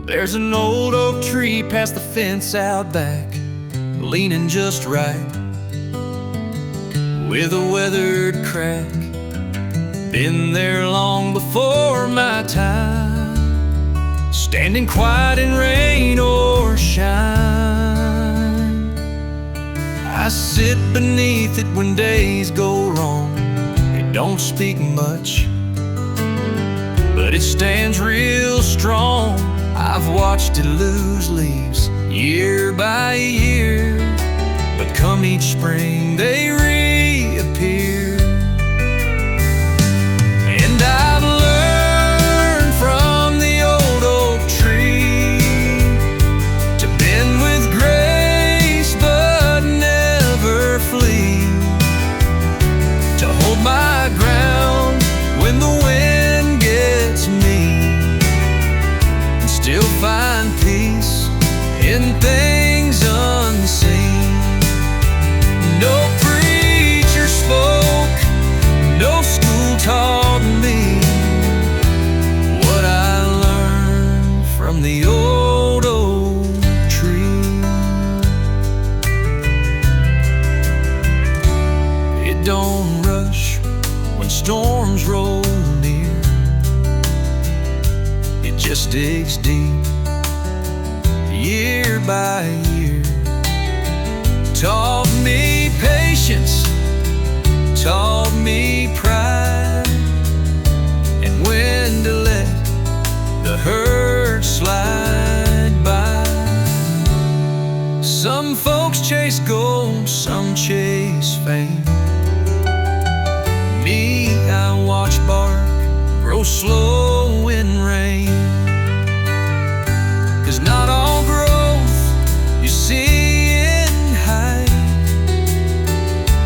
There's an old oak tree past the fence out back, leaning just right, with a weathered crack. Been there long before my time, standing quiet in rain or shine. I sit beneath it when days go wrong. It don't speak much, but it stands real strong. I've watched it lose leaves year by year, but come each spring they reappear. And I've learned from the old oak tree to bend with grace but never flee, to hold my ground when the wind gets mean, still find peace in things unseen. No preacher spoke, no school taught me what I learned from the old oak tree. It don't rush when storms roll near, it just digs deep, year by year. Taught me patience, taught me pride, and when to let the hurt slide by. Some folks chase gold, some chase fame. Me, I watch bark grow slow in rain. 'Cause not all growth you see in height,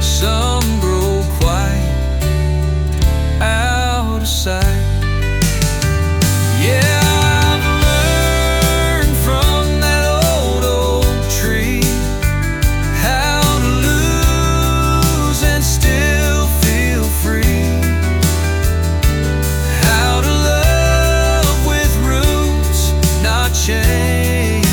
some grow quiet out of sight. Yeah, I've learned from that old oak tree how to lose and still feel free, how to love with roots, not chains,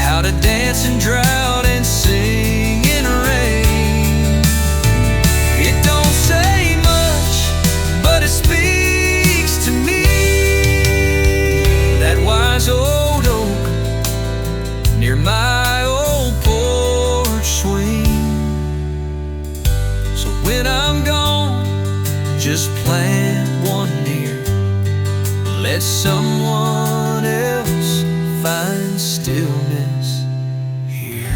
how to dance in drought and sing in rain. It don't say much, but it speaks to me, that wise old oak near my old porch swing. So when I'm gone, just plant one near, let someone else find stillness here.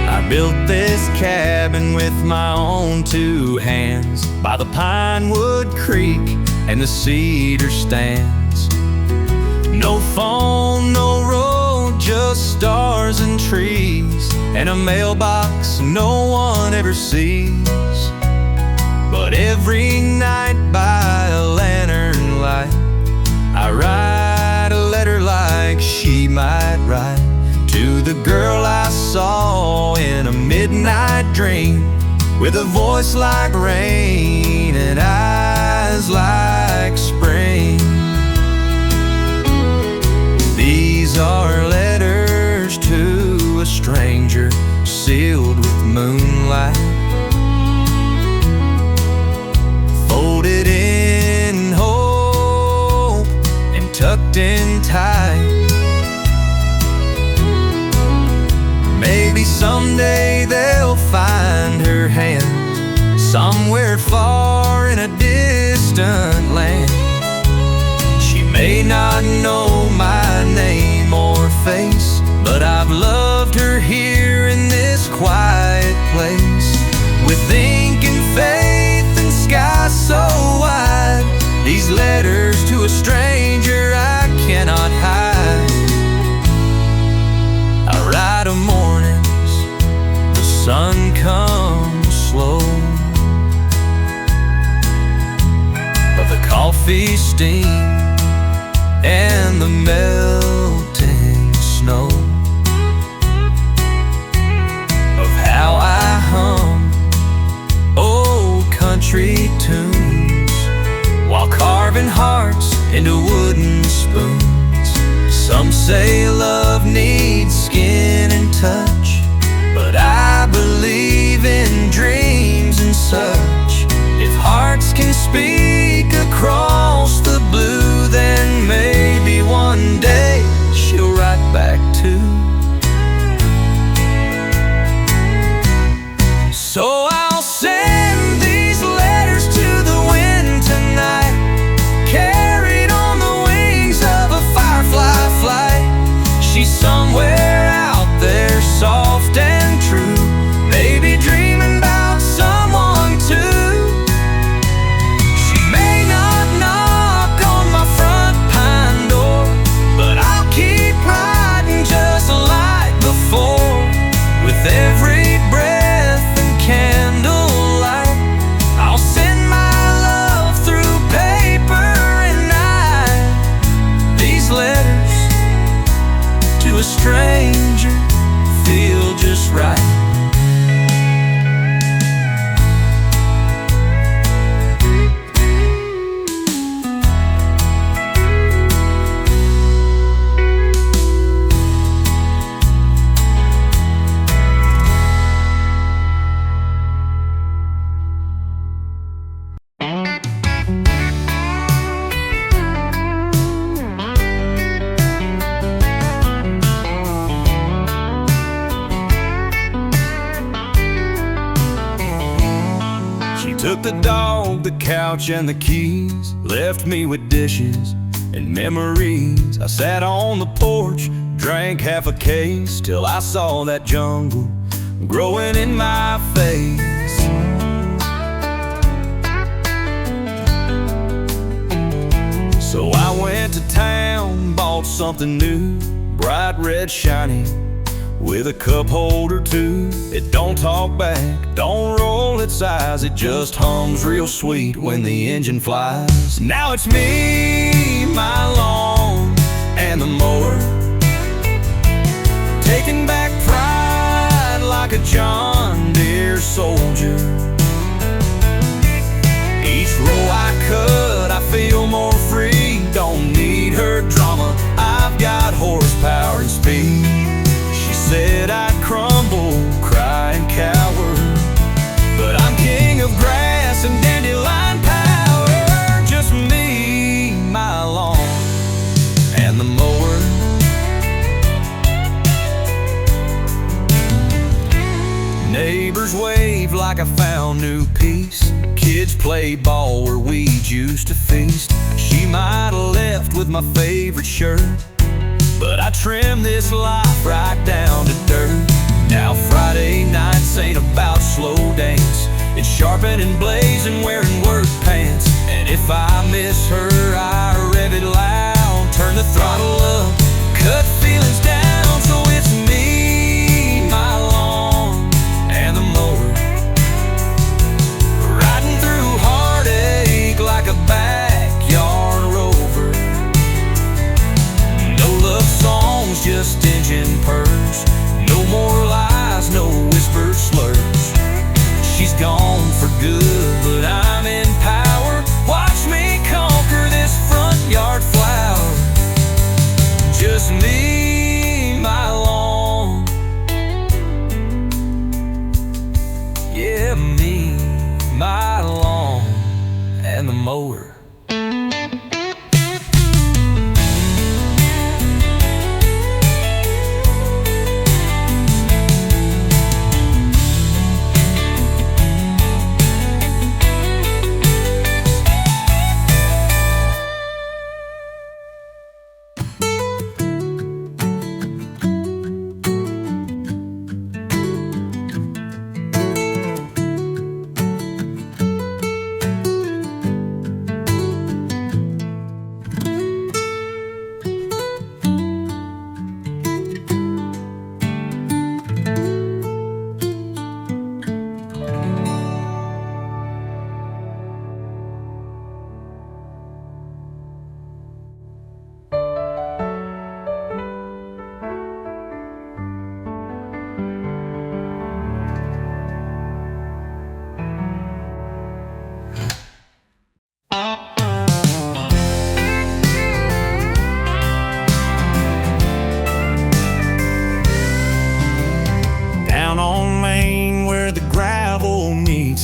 I built this cabin with my own two hands by the Pinewood Creek and the cedar stands. No phone, no road, just stars and trees, and a mailbox no one ever sees. But every night by a lantern light, I write a letter like she might write to the girl I saw in a midnight dream, with a voice like rain and eyes like spring. These are letters to a stranger, sealed with moonlight, folded in hope and tucked in tight. Maybe someday they'll find her hand somewhere far in a distant land. She may not know my name or face, but I've loved her here in this quiet place, with ink and faith and sky so wide. These letters to a stranger I cannot hide. I write 'em mornings, the sun comes slow, coffee steam and the melting say love needs skin and touch, but I believe in dreams and such. If hearts can speak across the blue, then maybe one day she'll write back too. So I'll send these letters to the wind tonight, carried on the wings of a firefly flight. She's somewhere out there, soft and true, maybe dreaming about someone too. She may not knock on my front pine door, but I'll keep riding just like before. With every breath and candlelight, I'll send my love through paper and night. These letters to a stranger feel just right. Took the dog, the couch, and the keys, left me with dishes and memories. I sat on the porch, drank half a case, till I saw that jungle growing in my face. So I went to town, bought something new, bright red shiny, with a cup holder too. It don't talk back, don't roll its eyes, it just hums real sweet when the engine flies. Now it's me, my lawn, and the mower, taking back pride like a John Deere soldier. Each row I cut, I feel more free. Don't need her drama, I've got horsepower and speed. Said I'd crumble, cry and cower, but I'm king of grass and dandelion power. Just me, my lawn, and the mower. Neighbors wave like I found new peace. Kids play ball where weeds used to feast. She might have left with my favorite shirt, but I trim this life right down to dirt. Now Friday nights ain't about slow dance, it's sharpened and blazing, wearing work pants. And if I miss her, I rev it loud, turn the throttle up, cut feelings down. So it's me, my lawn, and the mower, riding through heartache like a backyard rover. No love songs, just engine purrs,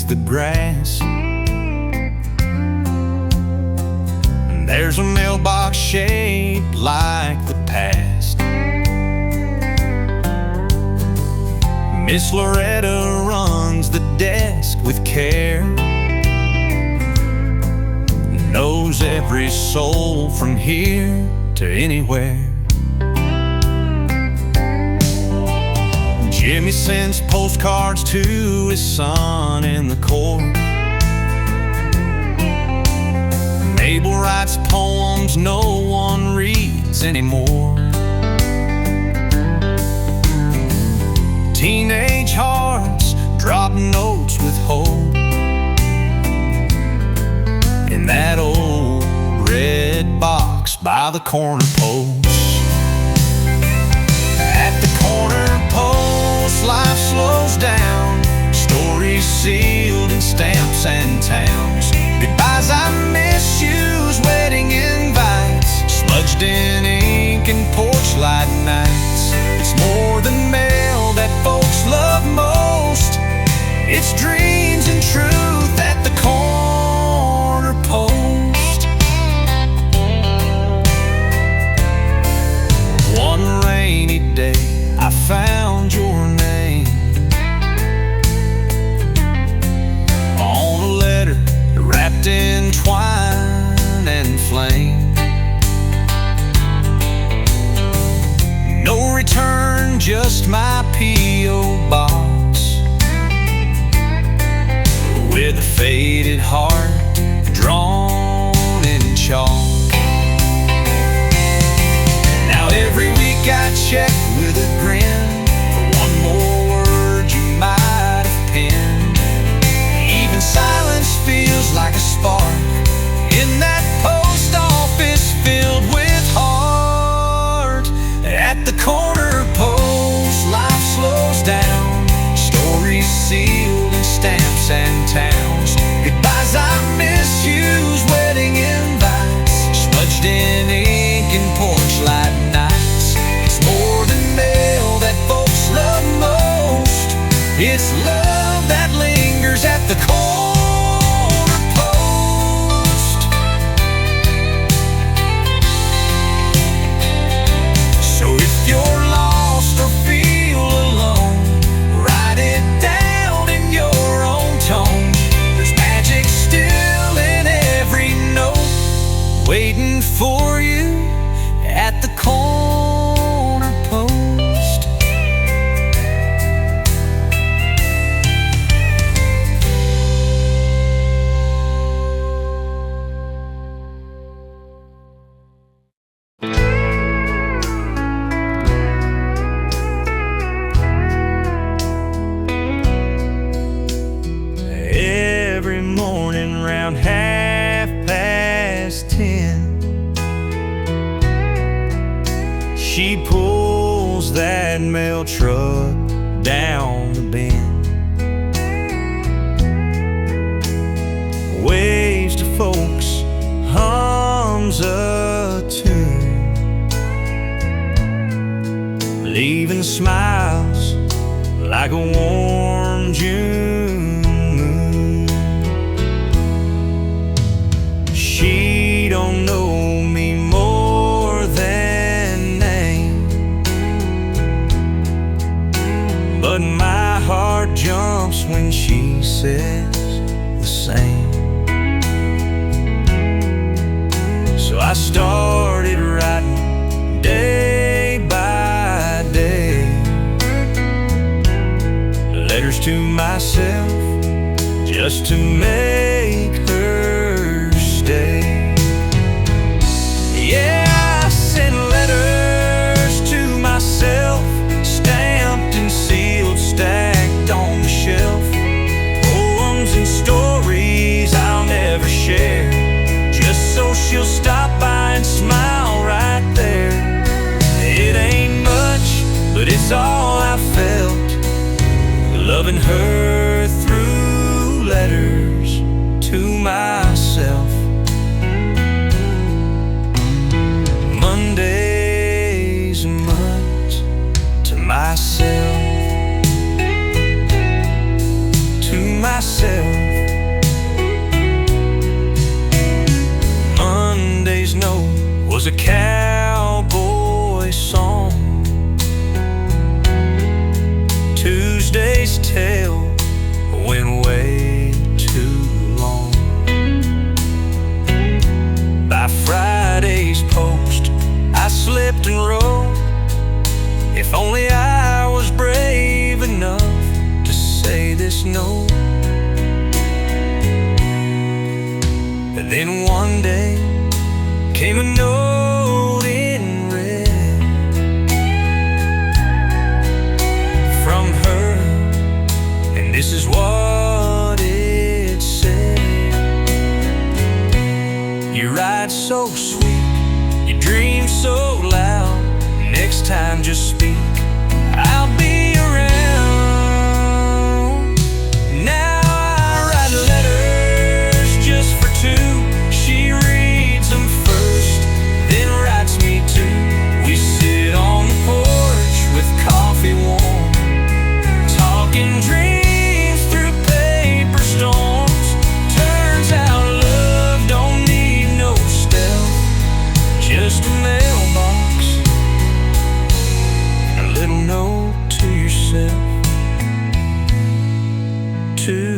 the grass. And there's a mailbox shaped like the past. Miss Loretta runs the desk with care, knows every soul from here to anywhere. Jimmy sends postcards to his son in the court. Mabel writes poems no one reads anymore. Teenage hearts drop notes with hope in that old red box by the corner post. At the corner post, life slows down. Stories sealed in stamps and towns. Goodbyes, I miss you's, wedding invites, smudged in ink and porch light nights. It's more than mail that folks love most. It's dreams and truth at the corner post. One rainy day I found your name on a letter wrapped in twine and flame. No return, just my P.O. box with a faded heart drawn in chalk. Now every week I check with a grin for one more word you might have penned. Even silence feels like a spark in that post office filled with heart. At the corner post, life slows down. Stories sealed in stamps and towns. Goodbyes, I miss you's, wedding invites, smudged in ink and porch light nights. It's more than mail that folks love most. It's love that lingers at the corner post. So if you're lost or feel alone, write it down in your own tone. There's magic still in every note, waiting for you at the corner post. Every morning round 10:30, she pulls that mail truck down the bend, waves to folks, hums a tune, leaving smiles like a warm June moon. She don't know me more than name, but my heart jumps when she says the same. So I started writing day by day, letters to myself just to make her stay. Yeah, I sent letters to myself, stamped and sealed, stacked on the shelf. Poems and stories I'll never share, just so she'll stop by and smile right there. It ain't much, but it's all I felt, loving her through letters to myself. Mondays a month to myself, to myself. came a note in red from her, and this is what it said. You write so sweet, you dream so loud. Next time just speak, I'll be around. Now I write letters just for two. She reads them first, then writes me too. We sit on the porch with coffee warm, talking dreams through paper storms. Turns out love don't need no stealth, just a mailbox, a little note to yourself. To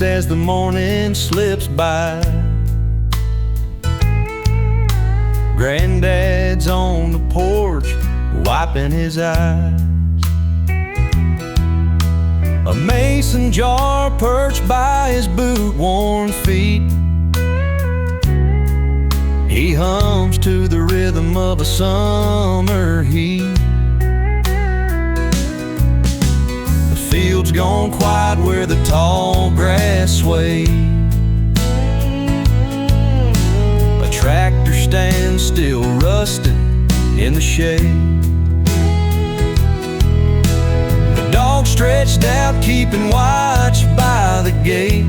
as the morning slips by, Granddad's on the porch wiping his eyes. A mason jar perched by his boot-worn feet. He hums to the rhythm of a summer heat. Field's gone quiet where the tall grass sways. A tractor stands still rusted in the shade. The dog stretched out keeping watch by the gate.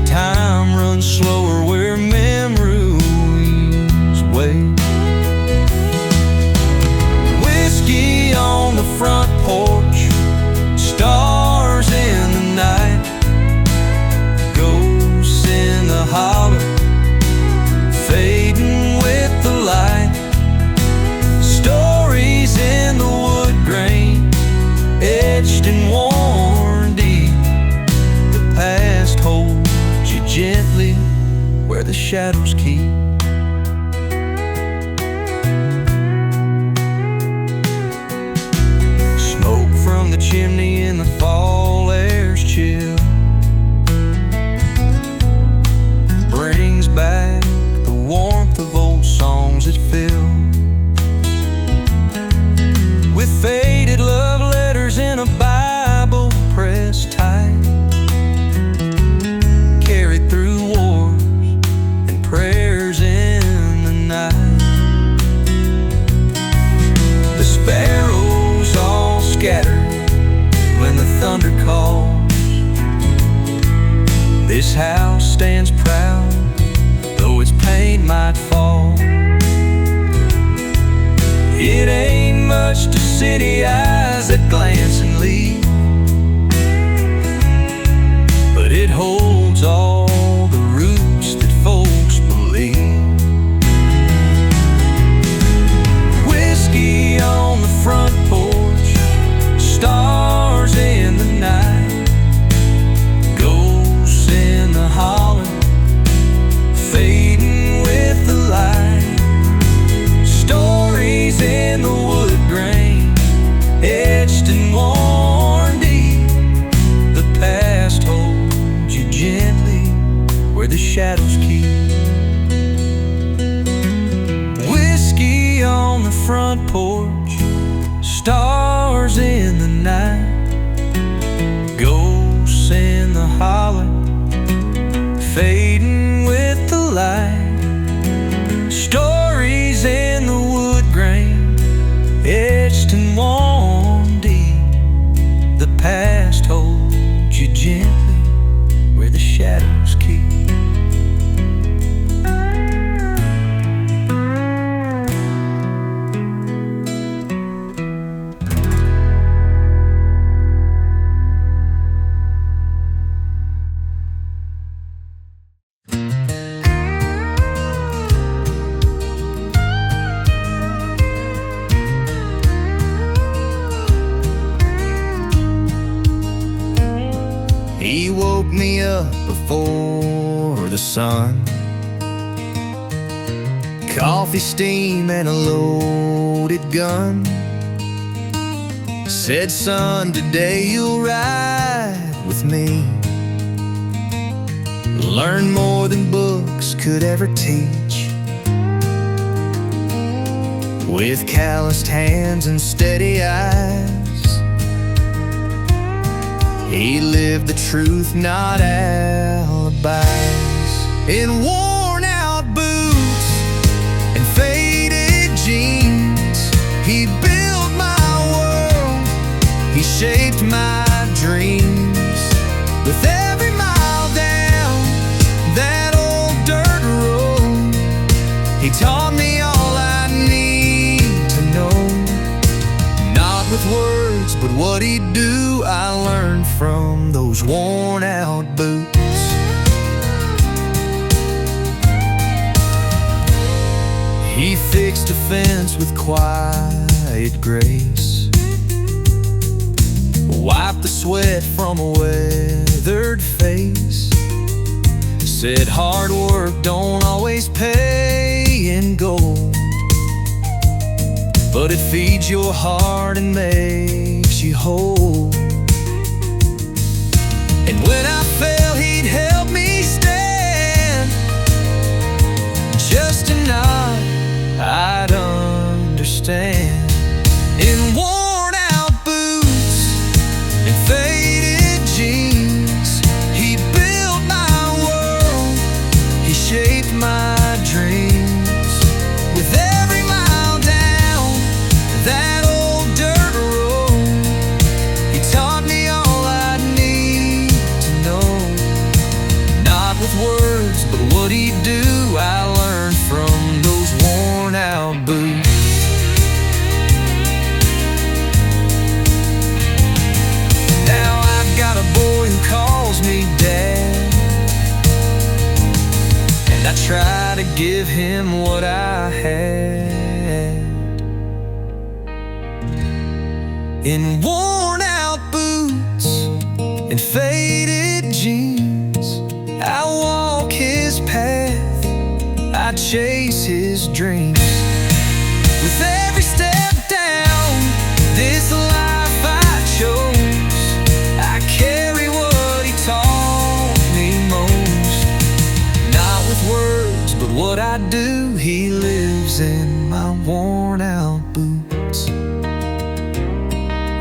Time runs slower where memories wait. Whiskey on the front porch, stars in the night, ghosts in the holler, fading with the light. Stories in the wood grain, etched and worn deep. The past holds you gently where the shadows keep. Chimney in the fall air's chill brings back the warmth of old songs that fill with faded love letters in a Bible pressed tight, carried through wars and prayers in the night. The sparrows all scattered when the thunder calls. This house stands proud, though its paint might fall. It ain't much to city eyes that glance and leave, but it holds all the roots that folks believe. Whiskey on the front porch, stars in the night, ghosts in the holler, fading with the light. Stories in the wood grain, etched and worn deep. The past holds you gently where the shadows keep. Whiskey on the front porch, stars in the night, ghosts in the holler, fading with the light. Stories in the wood grain, etched and worn deep. The past holds you gently where the shadows keep. up before the sun. Coffee, steam, and a loaded gun. Said, son, today you'll ride with me. Learn more than books could ever teach. With calloused hands and steady eyes, he lived the truth, not alibis. In worn-out boots and faded jeans, he built my world, he shaped my dreams. With every mile down that old dirt road, he taught me all I need to know. Not with words, but what he'd do, I learned from those worn-out boots. He fixed a fence with quiet grace, wiped the sweat from a weathered face. Said hard work don't always pay in gold, but it feeds your heart and makes you whole. And when I fell, he'd help me stand. Just a nod, I'd understand. In worn-out boots and faded jeans, he built my world, he shaped my dreams. With every mile down that old dirt road, he taught me all I need to know. Not with words, but what he'd do, I learned from those worn-out boots. Now I've got a boy who calls me dad, and I try to give him what I had. In worn-out boots and faded jeans, I walk his path, I chase his dreams. With every step down this life I chose, I carry what he taught me most. Not with words, but what I do, he lives in my worn-out boots.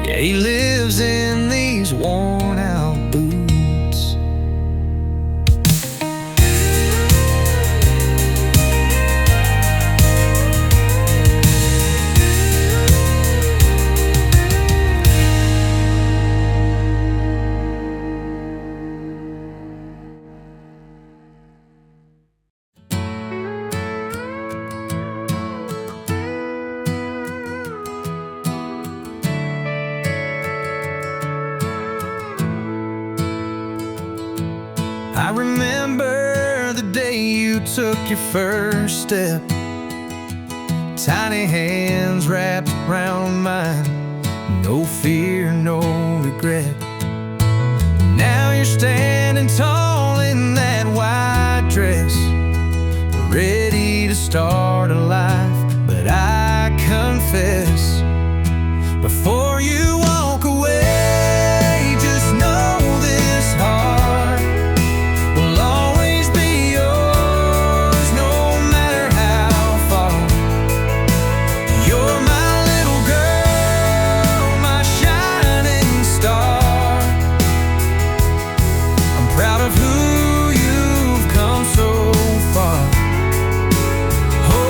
Yeah, he lives in these worn-out boots. I remember the day you took your first step, tiny hands wrapped around mine, no fear, no regret. Now you're standing tall in that white dress, ready to start a life. But I confess, before you walk away, just know this heart will always be yours, no matter how far. You're my little girl, my shining star. I'm proud of who you've come so far. Oh,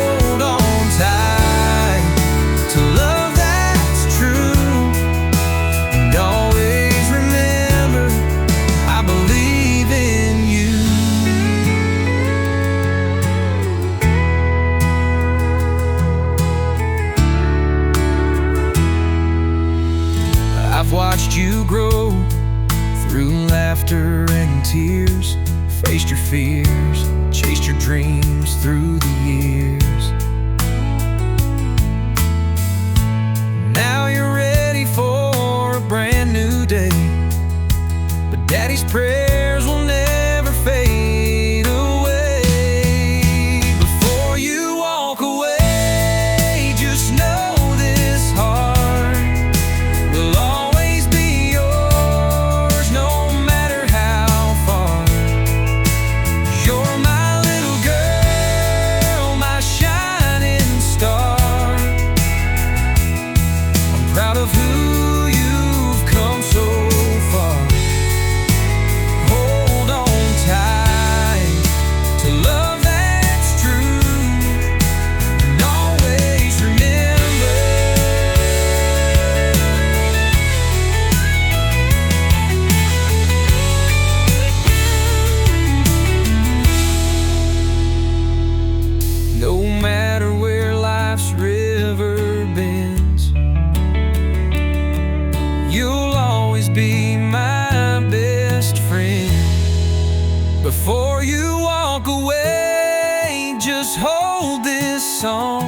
just hold this song.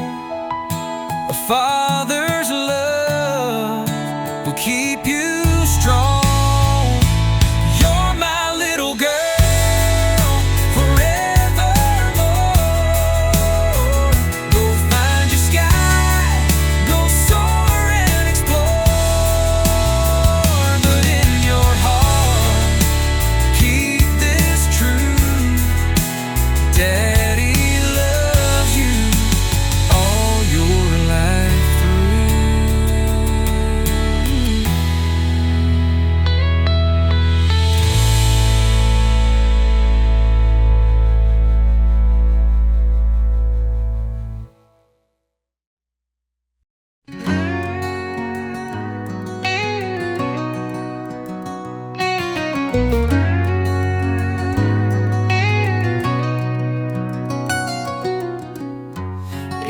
A father's love will keep you strong. You're my little girl forevermore. Go find your sky, go soar and explore. But in your heart, keep this true. Daddy loves you all your life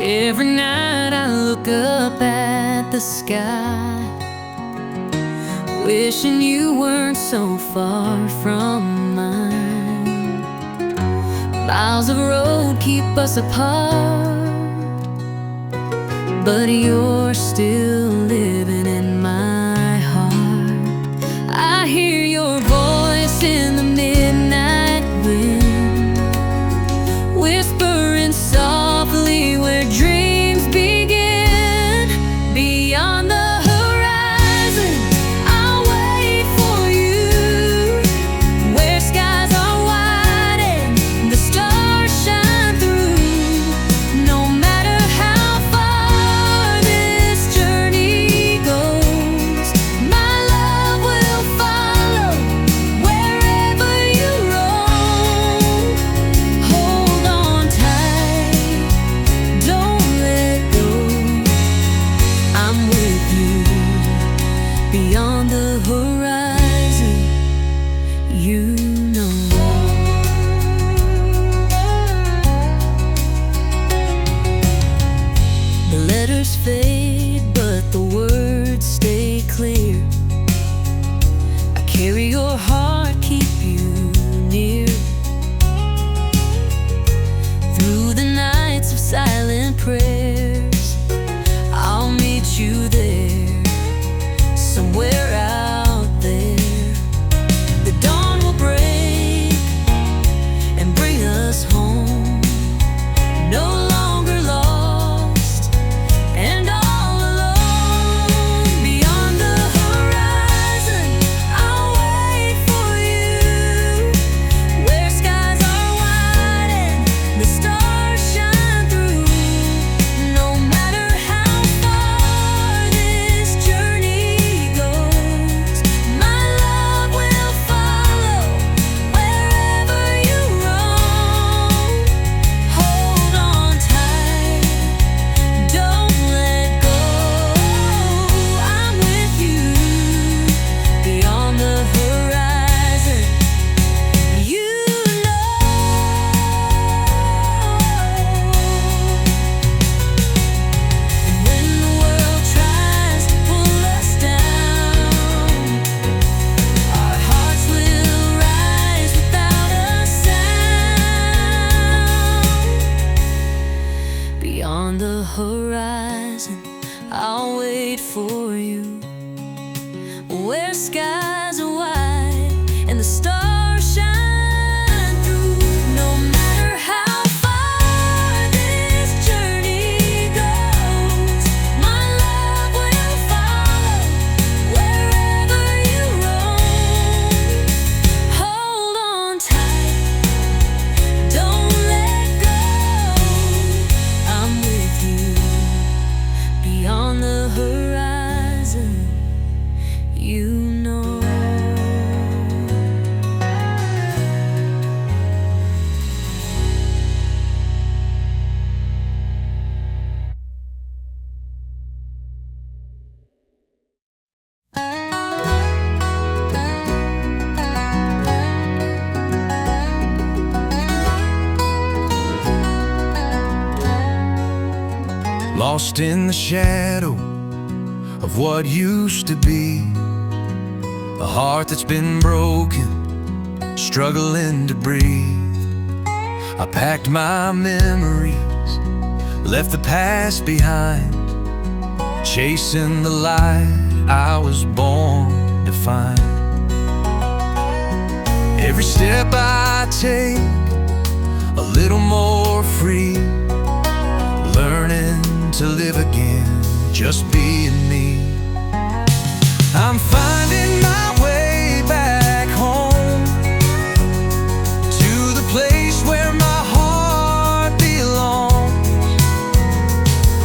Every night I look up at the sky, wishing you weren't so far from mine. Miles of road keep us apart, but you're still living in my heart. I hear your voice in the midnight wind, whispering softly where dreams begin. Beyond the horizon, I'll wait for you, where skies are wide and the stars shine through. No matter how far this journey goes, my love will follow wherever you roam. Hold on tight, don't let go. I'm with you beyond the horizon, you know. The letters fade, but the words stay clear. I carry your heart, keep you near. Through the nights of silent prayers, I'll meet you there, somewhere out there. The dawn will break and bring us home, no longer lost and all alone. Beyond the horizon, I'll wait for you, where skies are wide and the stars shine through. No matter how far this journey goes, my love will follow wherever you roam. Hold on tight, don't let go. I'm with you beyond the horizon, you know. And when the world tries to pull us down, our hearts will rise without a sound. Beyond the horizon, I'll wait for you, where skies are wide and the stars shine through. No matter how far this journey goes, my love will follow wherever you roam. Hold on tight, don't let go. I'm with you beyond the horizon, you know. lost in the shadow of what used to be. A heart that's been broken, struggling to breathe. I packed my memories, left the past behind, chasing the light I was born to find. Every step I take, a little more free, learning to live again, just being me. I'm finding my way back home, to the place where my heart belongs.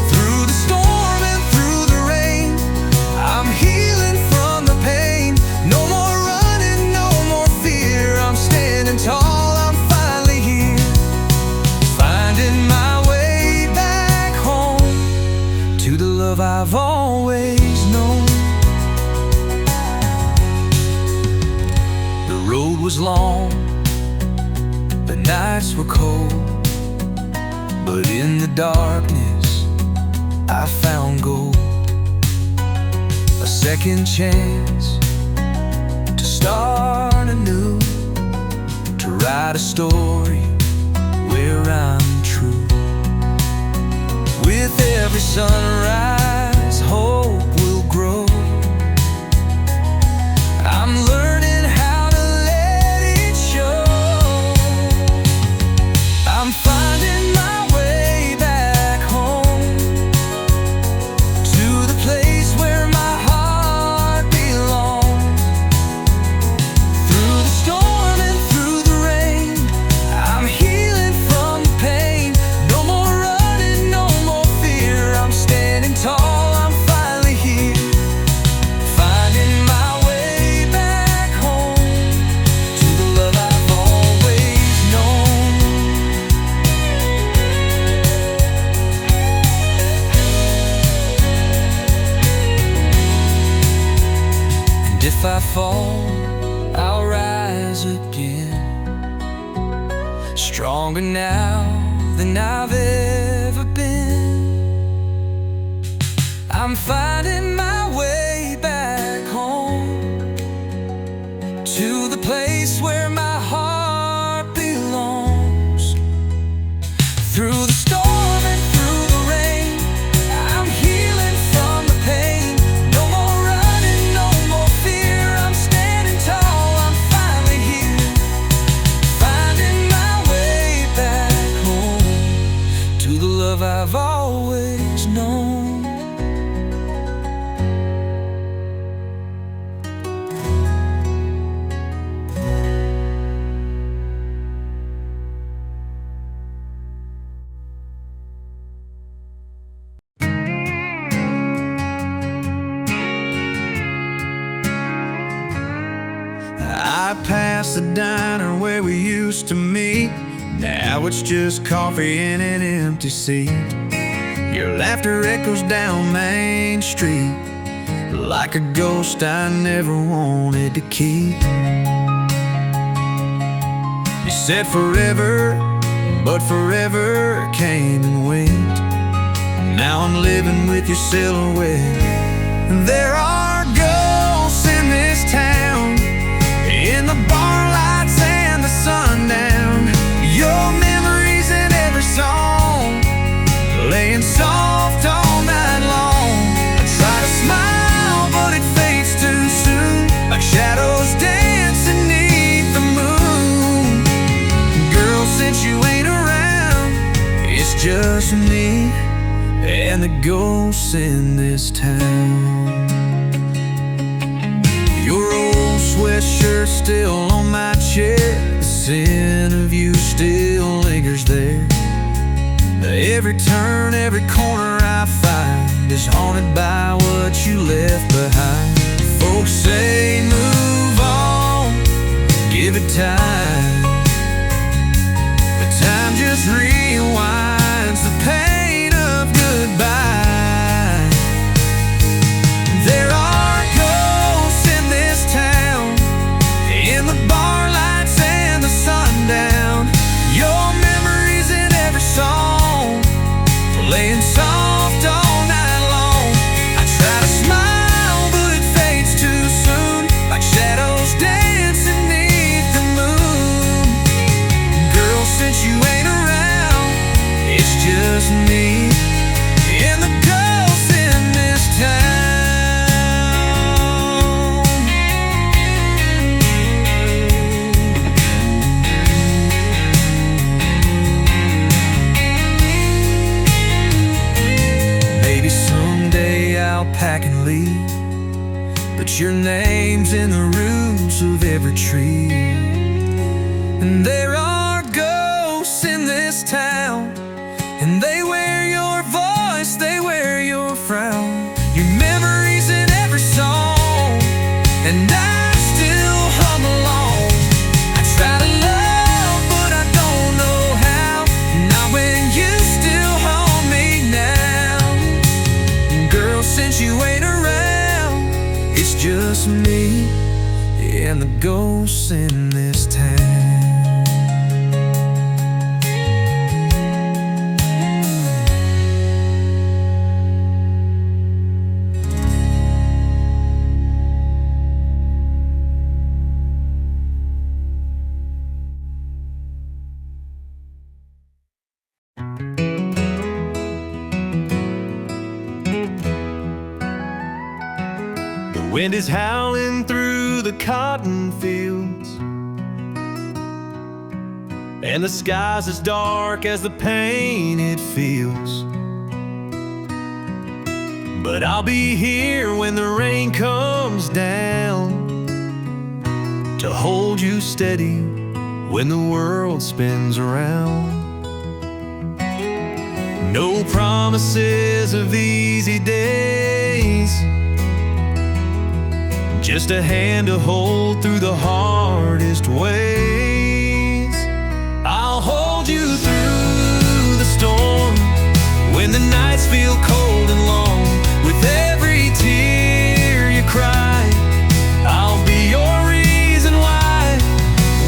Through the storm and through the rain, I'm healing from the pain. No more running, no more fear. I'm standing tall, I'm finally here. Finding my way back home, to the love I've always known. The road was long, the nights were cold, but in the darkness I found gold. A second chance to start anew, to write a story where I'm true. With every sunrise, hope will grow. I'm learning how to let it show. I'm finding my way back home, to the place where my heart belongs. Through the storm and through the rain, I'm healing from the pain. No more running, no more fear. I'm standing tall, I'm finally here. Finding my way back home, to the love I've always known. And if I fall, I'll rise again, stronger now than I've ever been. I'm finding my way back home, to the place where my heart belongs. Through the storm and through the rain, I'm healing from the pain. No more running, no more fear. I'm standing tall, I'm finally here. Finding my way back home, to the love I've always known. I passed the diner where we used to meet. Now it's just coffee in an empty seat. Your laughter echoes down Main Street, like a ghost I never wanted to keep. You said forever, but forever came and went. Now I'm living with your silhouette. There are ghosts in this town, in the bar lights and the sundown. Your memories in every song, laying soft all night long. I try to smile, but it fades too soon, like shadows dancing beneath the moon. Girl, since you ain't around, it's just me and the ghosts in this town. Your old sweatshirt still on my chair, the scent of you still lingers there. Every turn, every corner I find is haunted by what you left behind. Folks say move on, give it time, but time just rewinds the pain of goodbye. There are ghosts in this town, in the bar lights and the sundown. Your memories in every song, laying soft all night long. I try to smile, but it fades too soon, like shadows dancing beneath the moon. Girl, since you ain't Yes, your name's in the roots of every tree. And there are ghosts in this town, and they wear your voice, they wear your frown. Your memories in every song, and I still hum along. I try to love, but I don't know how. Not when you still haunt me now. Girl, since you ain't around, it's just me and the ghosts in this town. The wind is howling through the cotton fields, and the sky's as dark as the pain it feels. But I'll be here when the rain comes down, to hold you steady when the world spins around. No promises of easy days, just a hand to hold through the hardest ways. I'll hold you through the storm when the nights feel cold and long. With every tear you cry, I'll be your reason why.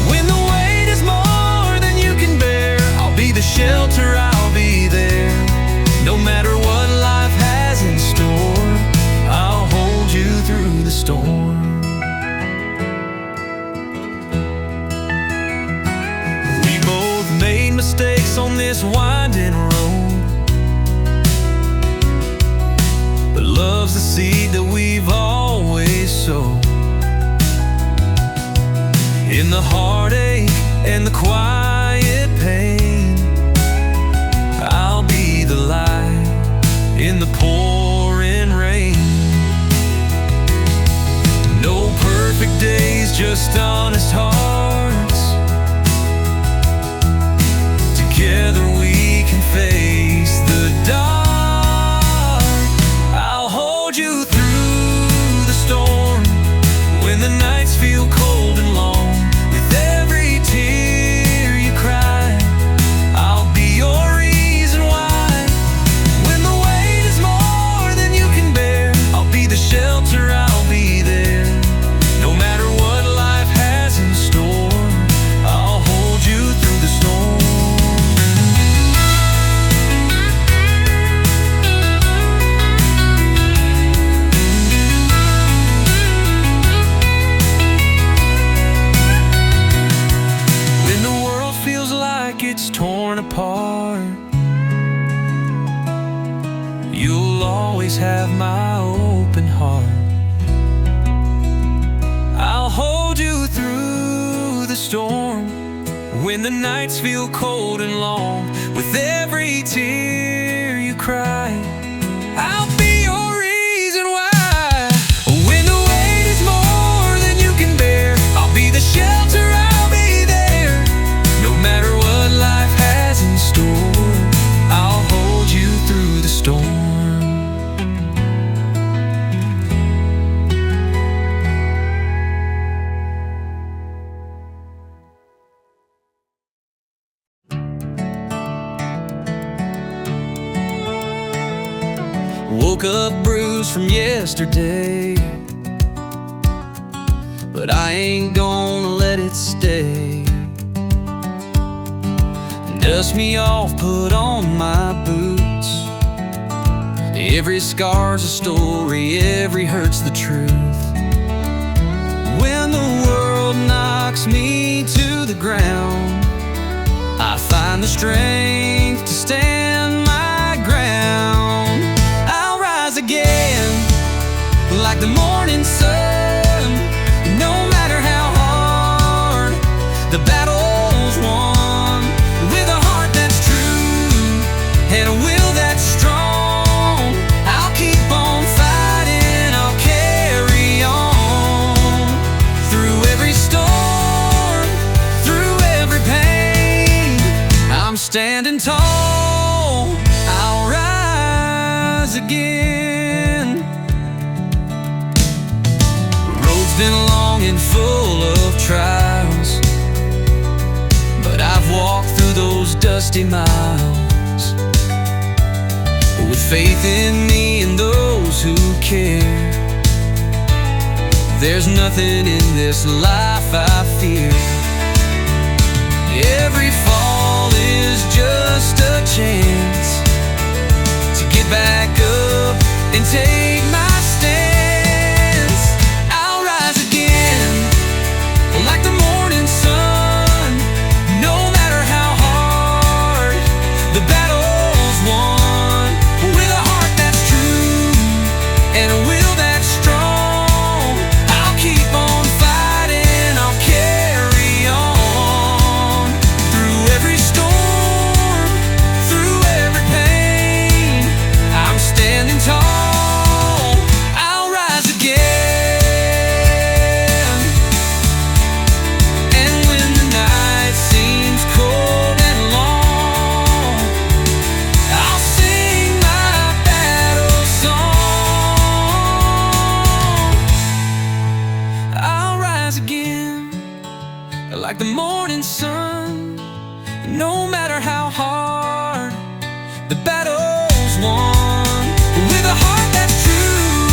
When the weight is more than you can bear, I'll be the shelter, I'll be there. No matter what life has in store, I'll hold you through the storm. Mistakes on this winding road, but love's the seed that we've always sown. In the heartache and the quiet pain, I'll be the light in the pouring rain. No perfect days, just honest hearts. Together we can face the dark. I'll hold you through the storm when the nights feel cold and long. With every tear you cry, I'll be your reason why. When the weight is more than you can bear, I'll be the shelter, I'll be there. No matter what life has in store, I'll hold you through the storm. It's torn apart, you'll always have my open heart. I'll hold you through the storm when the nights feel cold and long. With every tear you cry, I'll be your reason why. When the weight is more than you can bear, I'll be the shelter, I'll be there. No matter what life has in store, I'll hold you through the storm. Woke up bruised from yesterday, but I ain't gonna let it stay. Dust me off, put on my boots. Every scar's a story, every hurt's the truth. When the world knocks me to the ground, I find the strength to stand my ground. I'll rise again like the morning sun. No matter how hard the battle's won, with a heart that's true and a will that's strong, I'll keep on fighting, I'll carry on. standing tall, I'll rise again. The road's been long and full of trials, but I've walked through those dusty miles with faith in me and those who care. There's nothing in this life I fear. Every fall is just a chance to get back up and take my stance. I'll rise again like the morning sun. No matter how hard the battle's won, with a heart that's true and a will that's strong, I'll keep on fighting, I'll carry on. Through every storm, through every pain, I'm standing tall, I'll rise again. And when the night seems cold and long, I'll sing my battle song. I'll rise again like the morning sun. No matter how hard the battle's won, with a heart that's true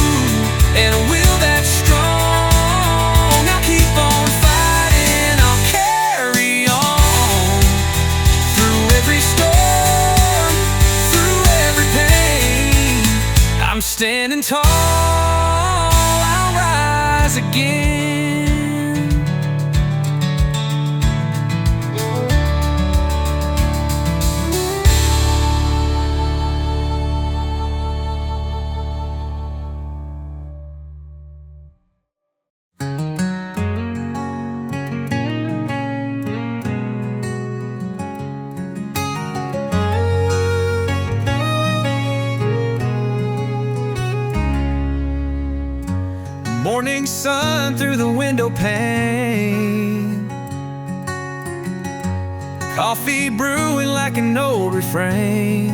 and a will that's strong, I'll keep on fighting, I'll carry on. Through every storm, through every pain, I'm standing tall, I'll rise again. Morning sun through the window pane, coffee brewing like an old refrain.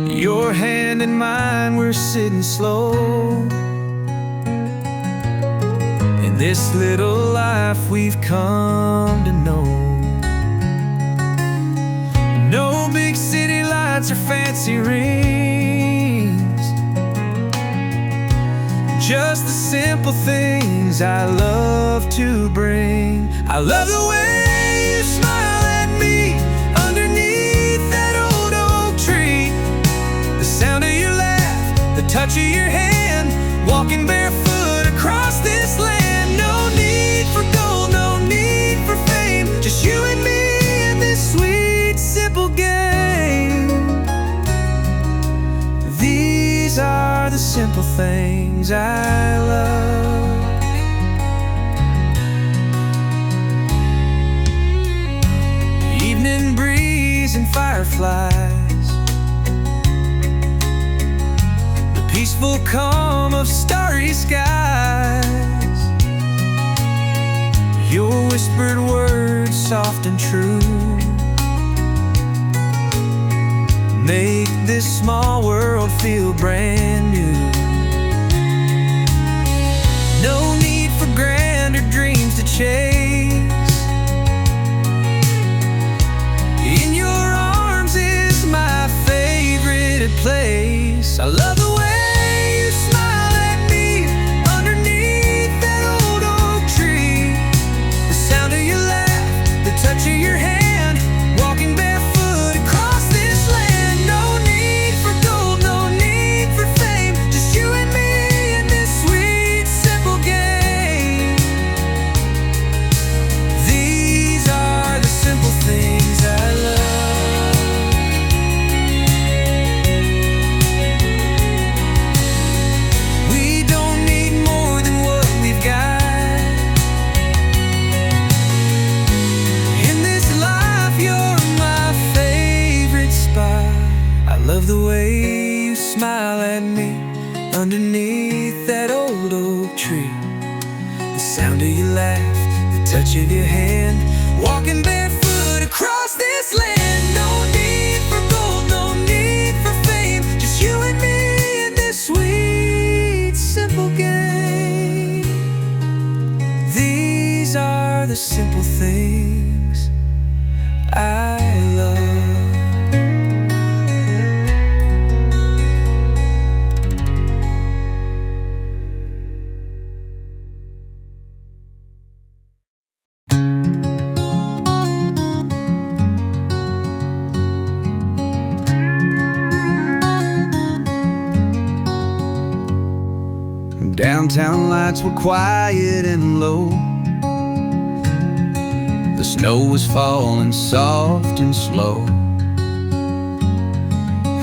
Your hand in mine, we're sitting slow in this little life we've come to know. No big city lights or fancy rings, just the simple things I love to bring. I love the way you smile at me underneath that old oak tree, the sound of your laugh, the touch of your hand, walking barefoot across this land. No need for gold, no need for fame, just you and me in this sweet, simple game. These are the simple things I love. Evening breeze and fireflies, the peaceful calm of starry skies, your whispered words soft and true make this small world feel brand new. No need for grander dreams to chase, in your arms is my favorite place. I love the way you smile at me underneath that old oak tree, the sound of your laugh, the touch of your hand, walking barefoot across this land. No need for gold, no need for fame, just you and me in this sweet, simple game. These are the simple things I love. We don't need more than what we've got. In this life, you're my favorite spot. I love the way you smile at me underneath that old oak tree, the sound of your laugh, the touch of your hand, walking barefoot across this land. No need for gold, no need for fame, just you and me in this sweet, simple game. These are the simple things I love. Downtown lights were quiet and low. The snow was falling soft and slow.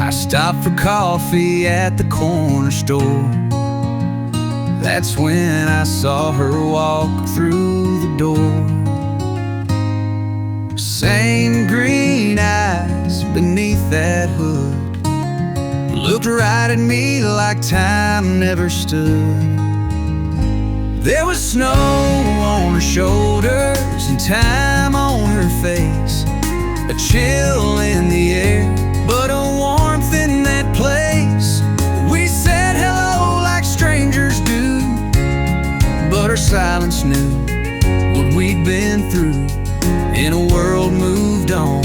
I stopped for coffee at the corner store. That's when I saw her walk through the door. Same green eyes beneath that hood looked right at me like time never stood. There was snow on her shoulders and time on her face, a chill in the air, but a warmth in that place. We said hello like strangers do, but her silence knew what we'd been through. In a world moved on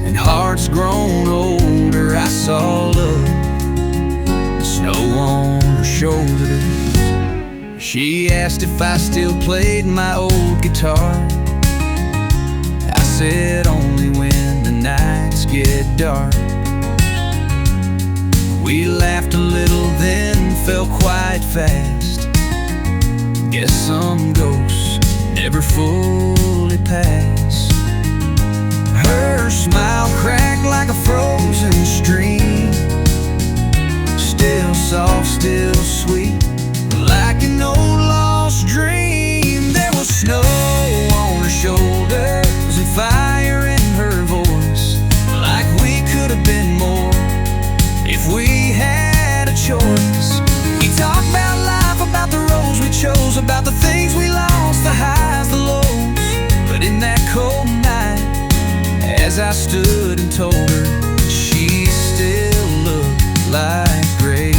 and hearts grown older, I saw love, snow on her shoulder. She asked if I still played my old guitar. I said only when the nights get dark. We laughed a little then fell quiet fast. Guess some ghosts never fully pass. Her smile cracked like a frozen stream, still soft, still sweet, like an old lost dream. There was snow on her shoulders and fire in her voice, like we could have been more if we had a choice. We talked about life, about the roads we chose, about the things we lost, the highs, the lows. But in that cold night, as I stood and told her, she still looked like grace,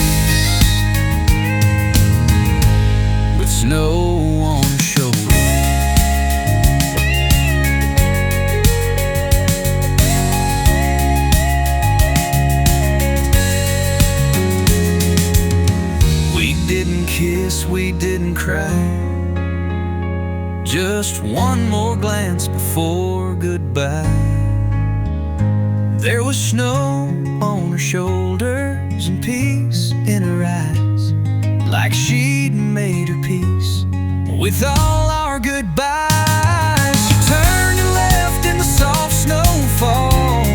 with snow on her shoulder. We didn't kiss, we didn't cry, just one more glance before goodbye. There was snow on her shoulders and peace in her eyes, like she'd made her peace with all our goodbyes. She turned and left in the soft snowfall,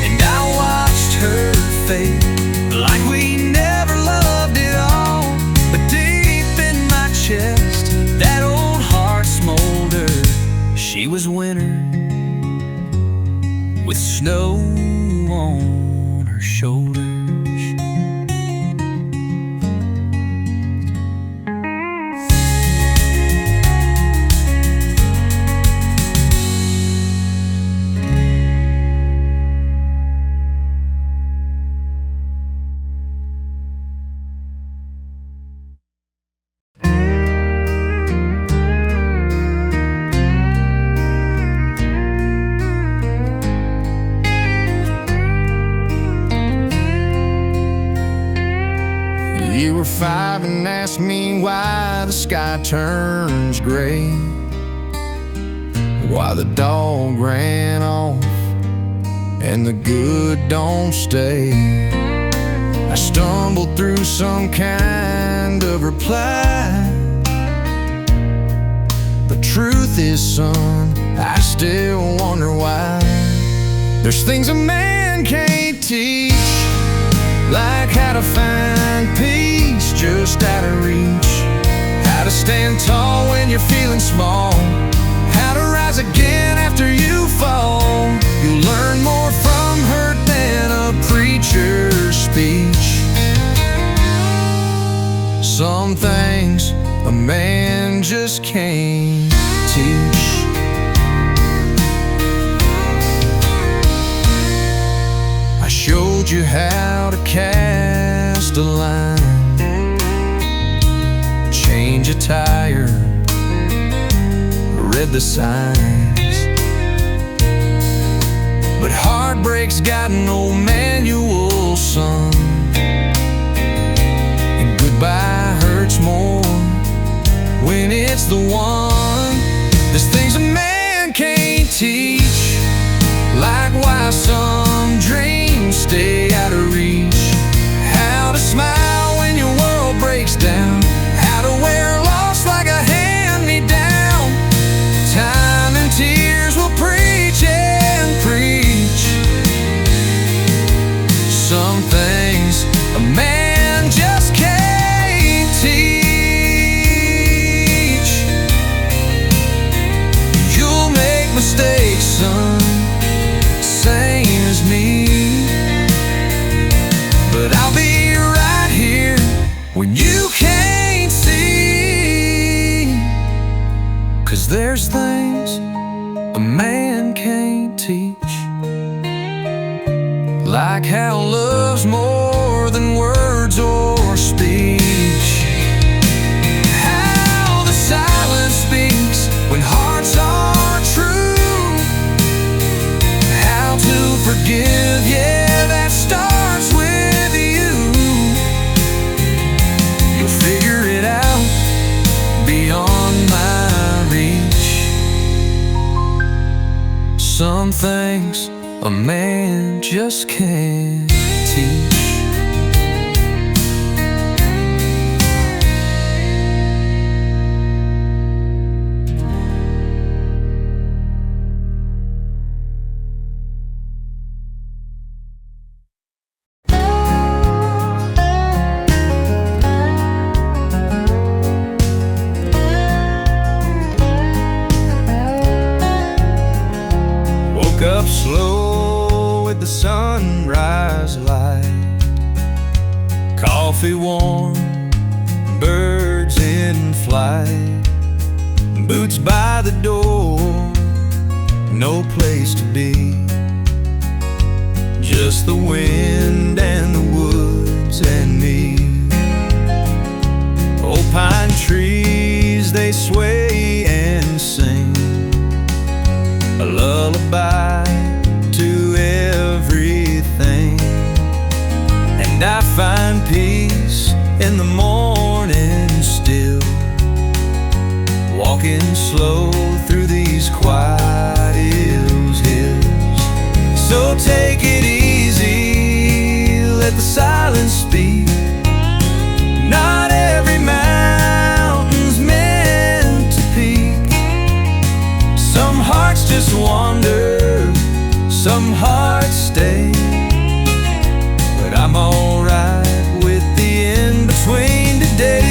and I watched her fade like we never loved at all. But deep in my chest, that old heart smoldered. She was winter with snow on her shoulders. You were 5 and asked me why the sky turns gray, why the dog ran off and the good don't stay. I stumbled through some kind of reply. The truth is, son, I still wonder why. There's things a man can't teach, like how to find peace just out of reach, how to stand tall when you're feeling small, how to rise again after you fall. You'll learn more from hurt than a preacher's speech. Some things a man just can't teach. you how to cast a line, change a tire, read the signs. But heartbreak's got no manual, son, and goodbye hurts more when it's the one. There's things a man can't teach, like why some dreams stay out of reach, how to smile when your world breaks down, how to wear loss like a hand-me-down. Time and tears will preach and preach. Some things a man just can't teach. You'll make mistakes, son, same as me, but I'll be right here when you can't see. 'Cause there's things a man can't teach, like how love's more than words or speech, how the silence speaks when hearts are true, how to forgive, yeah, that starts with you. You'll figure it out beyond my reach. Some things a man just can't teach. Woke up slow with the sunrise light, coffee warm, birds in flight, boots by the door, no place to be, just the wind and the woods and me. Old pine trees, they sway and sing a lullaby to everything, and I find peace in the morning still, walking slow through these quiet hills. So take it easy, let the silence speak. Not every mountain's meant to peak. Some hearts just wander, some hearts stay, but I'm alright with the in-between today.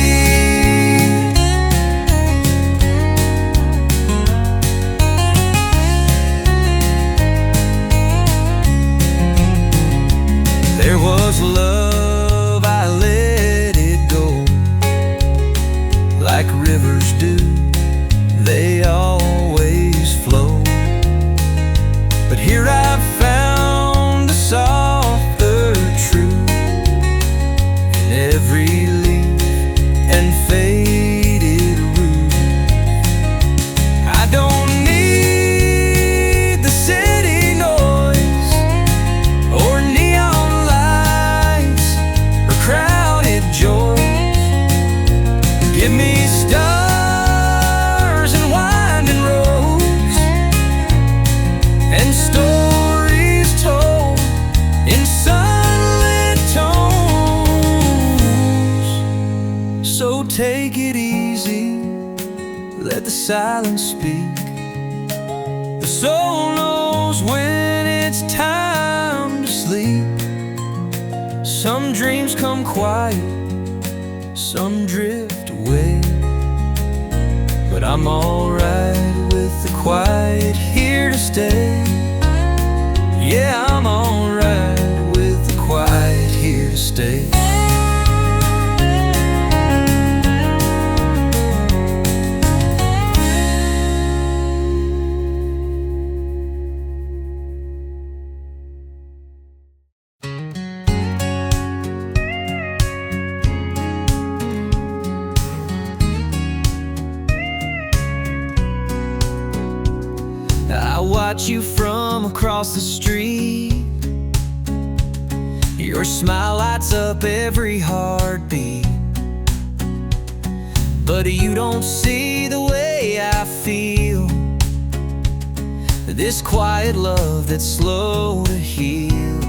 There was love, I let it go, like rivers do, they always flow. But here I've found a softer truth in every leaf and faded root. I don't need the city noise or neon lights or crowded joys. Give me stars and winding roads and stories told in sunlit tones. So take it easy, let the silence speak. The soul knows when it's time to sleep. Some dreams come quiet, some drift away, but I'm alright with the quiet here to stay. Yeah, I'm alright with the quiet here to stay. watch you from across the street. Your smile lights up every heartbeat, but you don't see the way I feel. This quiet love that's slow to heal.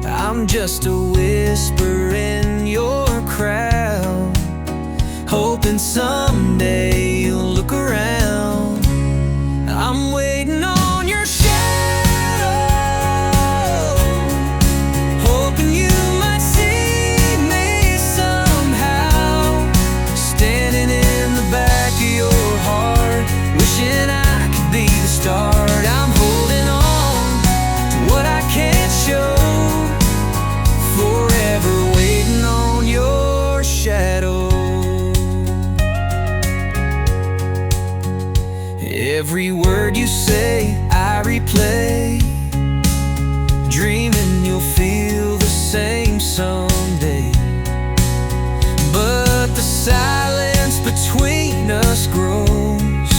I'm just a whisper in your crowd, hoping someday you'll look around. I'm waiting on your shadow, hoping you might see me somehow, standing in the back of your heart, wishing I could be the start. I'm holding on to what I can't show, forever waiting on your shadow. Every word you say I replay, dreaming you'll feel the same someday. But the silence between us grows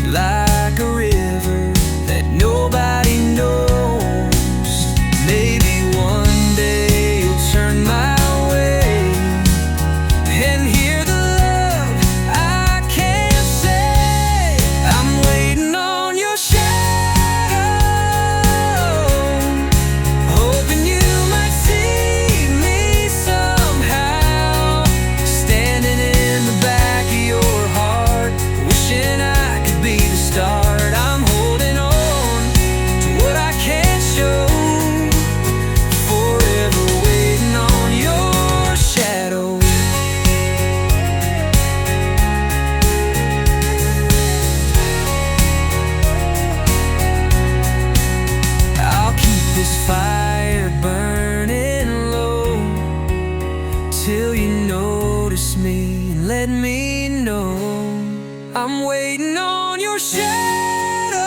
like a river that nobody knows. Maybe one day you'll turn my way and hear the love I can't say. I'm waiting on your shadow, hoping you might see me somehow, standing in the back of your heart, wishing I could be the start. I'm holding on to what I can't show, forever waiting on your shadow. I'll keep this fire burning low till you notice me and let me know. I'm waiting on your shadow,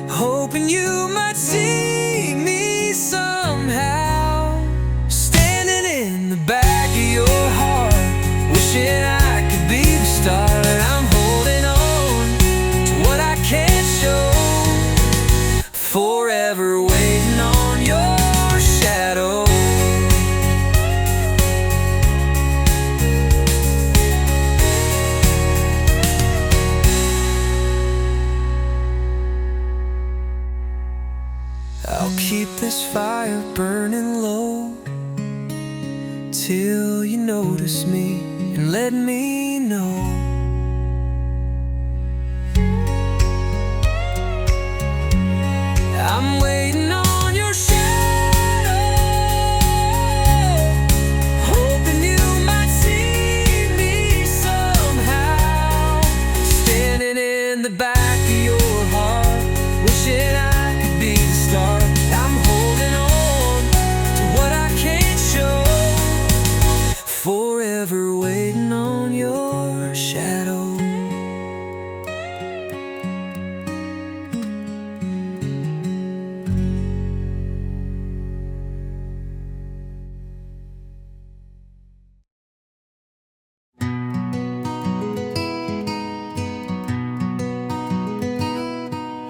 hoping you might see me somehow, standing in the back of your heart, wishing I could be the start. I'm holding on to what I can't show, forever waiting on your shadow. I'll keep this fire burning low till you notice me and let me know. I'm waiting on your shadow, hoping you might see me somehow, standing in the back of your heart, wishing I could be the start. I'm holding on to what I can't show, forever waiting on your shadow.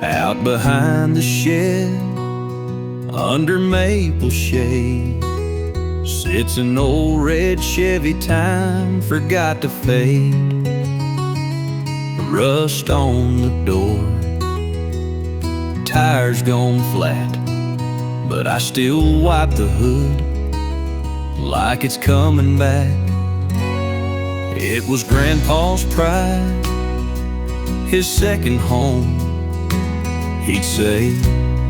Out behind the shed, under maple shade, sits an old red Chevy time forgot to fade. Rust on the door, tires gone flat, but I still wipe the hood like it's coming back. It was Grandpa's pride, his second home. He'd say,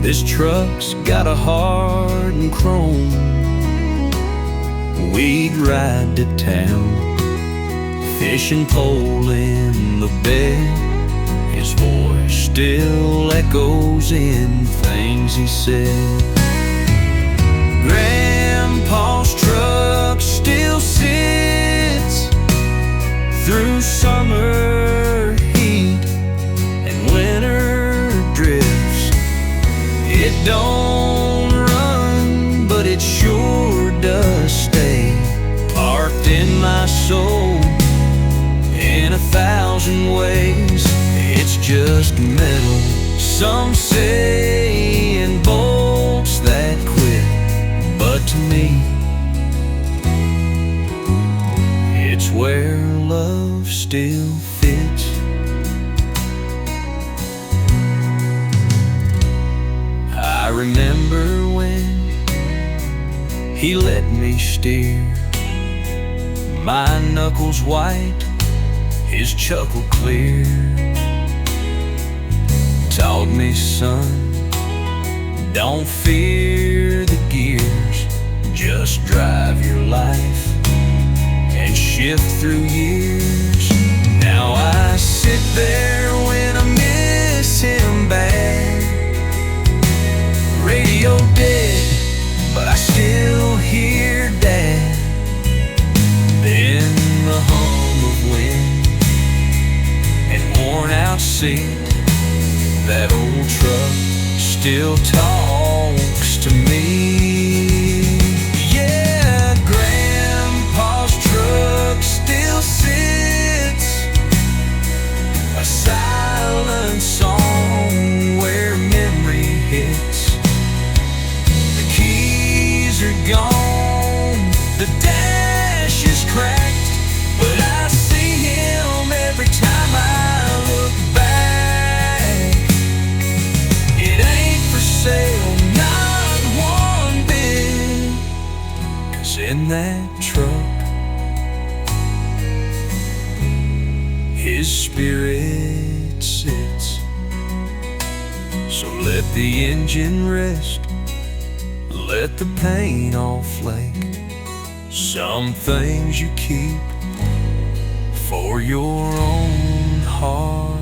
this truck's got a heart and chrome. We'd ride to town, fishing pole in the bed. His voice still echoes in things he said. Grandpa's truck still sits through summer heat and winter drifts. It don't run, but it sure does stay parked in my soul in 1,000 ways. It's just metal. Some say in bolts that quit, but to me, it's where love still fits. I remember when he let me steer, my knuckles white, his chuckle clear. Taught me, son, don't fear the gears, just drive your life and shift through years. Now I sit there when I miss him bad, radio dead, but I still hear Dad. Then the hum of wind and worn out seat, that old truck still talks to me. Yeah, Grandpa's truck still sits, a silent song where memory hits. The keys are gone, the dash is cracked, but I see him every time I look back. It ain't for sale, not one bit, 'cause in that truck, his spirit sits. So let the engine rest, let the paint all flake. Some things you keep for your own heart.